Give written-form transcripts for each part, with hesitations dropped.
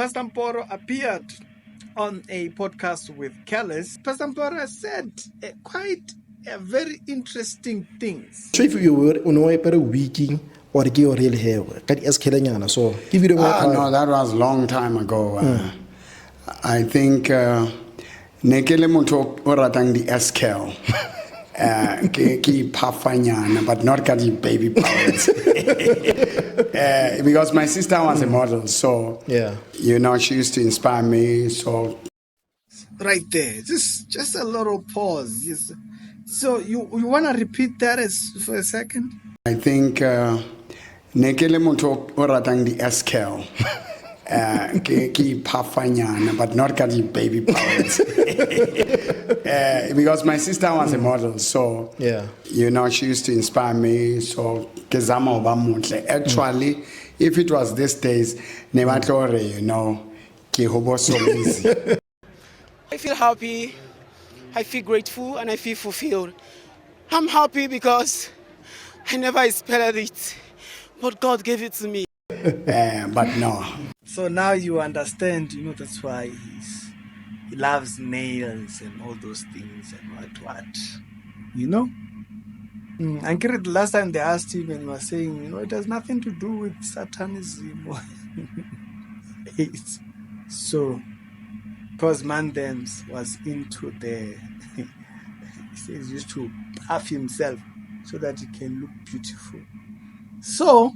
Pastor Mboro appeared on a podcast with Kellis. Pastor Mboro said quite a very interesting things. So if you were on a very wiki or give your real hair, that is killing so give you no, that was a long time ago. I think Nekele Moto Oratang the SKL. But not Kati baby powers. Because my sister was a model, so yeah, she used to inspire me. So right there, just a little pause. Yes. So you want to repeat that for a second? I think Nekele Moto Oratang the SKL. But not Kati baby powers. Because my sister was a model, so yeah, she used to inspire me. So actually, if it was these days, I feel happy, I feel grateful, and I feel fulfilled. I'm happy because I never expected it, but God gave it to me. But no. So now you understand, that's why he loves nails and all those things and what. I get the last time they asked him and he was saying, it has nothing to do with Satanism. So, because Mandens was into he says he used to buff himself so that he can look beautiful. So,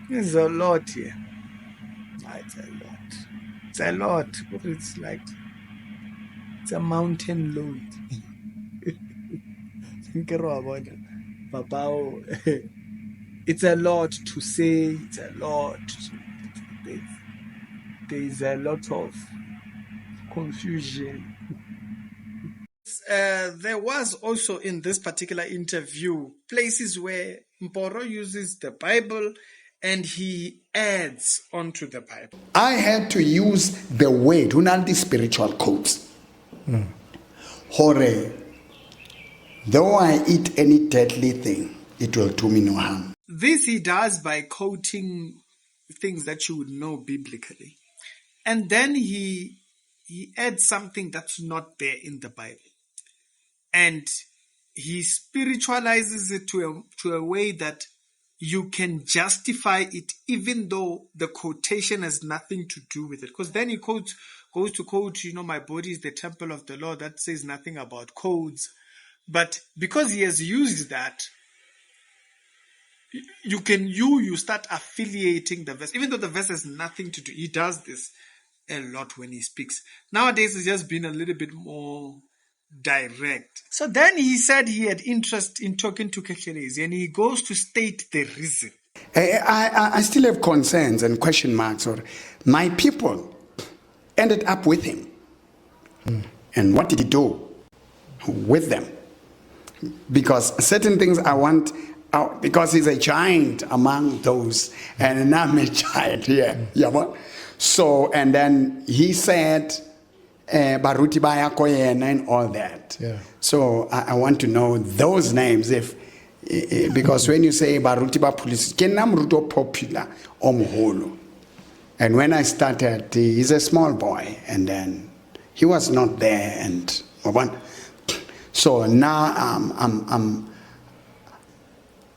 there's a lot here. It's a lot. It's like it's a mountain load. It's a lot to say. It's a lot. There's a lot of confusion. There was also in this particular interview places where Mboro uses the Bible and he adds onto the Bible. I had to use the word, unanti spiritual codes. Hore, though I eat any deadly thing, it will do me no harm. This he does by quoting things that you would know biblically. And then he adds something that's not there in the Bible. And he spiritualizes it to a way that you can justify it even though the quotation has nothing to do with it. Because then he goes to quote, my body is the temple of the Lord. That says nothing about codes. But because he has used that, you start affiliating the verse. Even though the verse has nothing to do, he does this a lot when he speaks. Nowadays, it's just been a little bit more direct. So then he said he had interest in talking to Kekhelezi and he goes to state the reason. I still have concerns and question marks. Or my people ended up with him. And what did he do with them? Because certain things I want out, because he's a giant among those and I'm a giant here. Yeah. So, and then he said, Baruti Baya Koyen and all that. Yeah. So I want to know those names because when you say Baruti Ba Police, Kenam Ruto popular Omholo. And when I started, he's a small boy and then he was not there and so now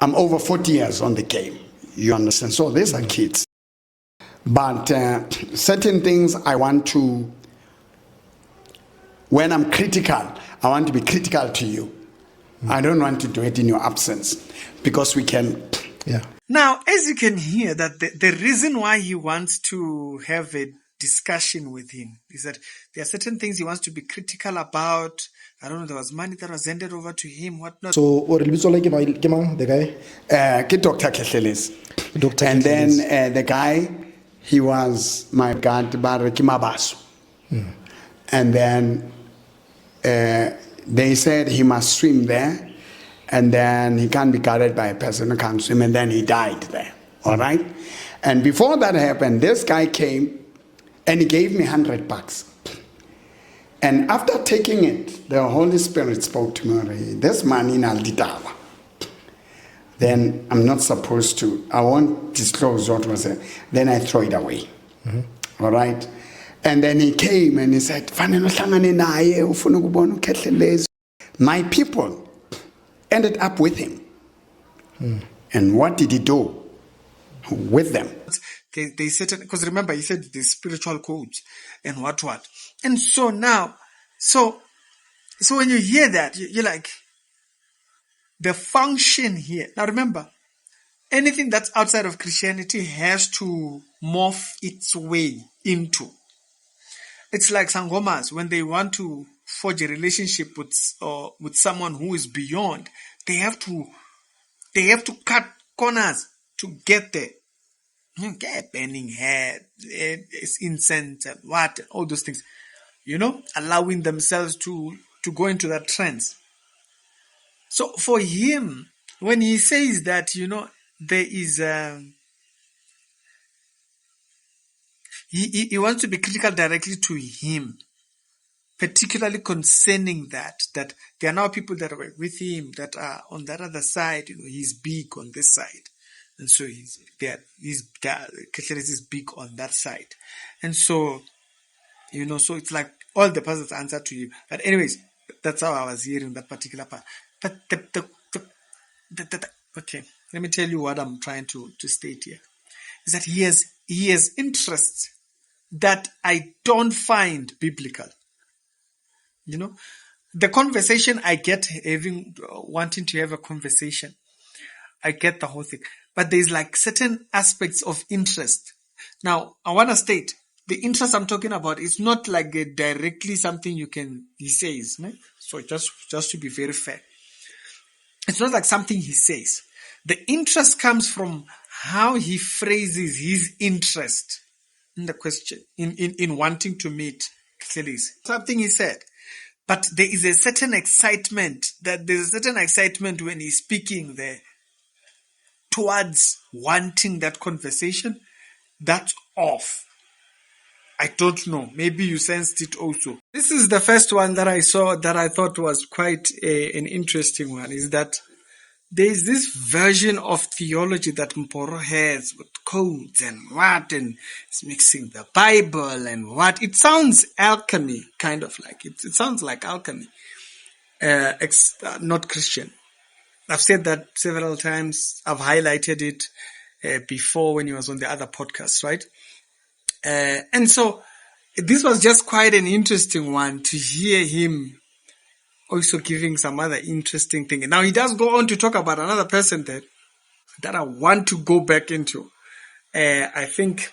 I'm over 40 years on the game. You understand? So these are kids. But certain things I want to, when I'm critical, I want to be critical to you. I don't want to do it in your absence because we can. Yeah. Now, as you can hear, that the reason why he wants to have a discussion with him is that there are certain things he wants to be critical about. I don't know, there was money that was handed over to him, whatnot. So, or the guy? Dr. Kekhelezi. And then the guy, he was my God, Kimabasu. And then they said he must swim there, and then he can't be guarded by a person who can't swim, and then he died there. All right? And before that happened, this guy came and he gave me $100. And after taking it, the Holy Spirit spoke to me, this man in Alditawa. then I'm not supposed to, I won't disclose what was it. Then I throw it away. All right? And then he came and he said, my people ended up with him. And what did he do with them? They said, because remember, he said the spiritual codes and what. And so now, so when you hear that, you're like, the function here. Now remember, anything that's outside of Christianity has to morph its way into. It's like sangomas, when they want to forge a relationship with someone who is beyond, they have to cut corners to get there. Get burning hair, it's incense and what, all those things, allowing themselves to go into that trance. So for him, when he says that, there is he wants to be critical directly to him, particularly concerning that there are now people that are with him that are on that other side. He's big on this side, and so he's big on that side, and so so it's like all the pastors answer to him. But anyways, that's how I was hearing that particular part. But okay, let me tell you what I'm trying to state here is that he has interests that I don't find biblical. The conversation I get, wanting to have a conversation, I get the whole thing. But there's like certain aspects of interest. Now, I want to state, the interest I'm talking about is not like directly something he says. No? So just to be very fair. It's not like something he says. The interest comes from how he phrases his interest in the question, in wanting to meet Clelis. Something he said. But there is a certain excitement, when he's speaking there towards wanting that conversation. That's off. I don't know. Maybe you sensed it also. This is the first one that I saw that I thought was quite an interesting one, is that there is this version of theology that Mboro has with codes and what, and it's mixing the Bible and what. It sounds alchemy, kind of like. It sounds like alchemy, not Christian. I've said that several times. I've highlighted it before when he was on the other podcast, right? And so this was just quite an interesting one to hear him also giving some other interesting thing. Now he does go on to talk about another person that I want to go back into. I think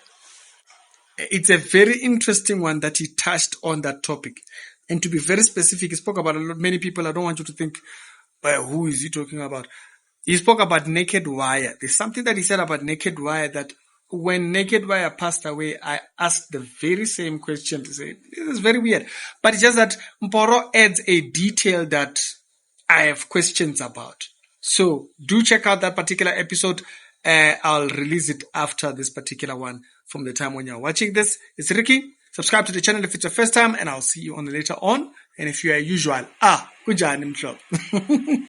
it's a very interesting one that he touched on that topic. And to be very specific, he spoke about many people. I don't want you to think, who is he talking about? He spoke about Naked Wire. There's something that he said about Naked Wire that when Naked Wire passed away, I asked the very same question to say, this is very weird. But it's just that Mboro adds a detail that I have questions about. So do check out that particular episode. I'll release it after this particular one from the time when you're watching this. It's Ricky. Subscribe to the channel if it's your first time, and I'll see you on the later on. And if you are usual, good job.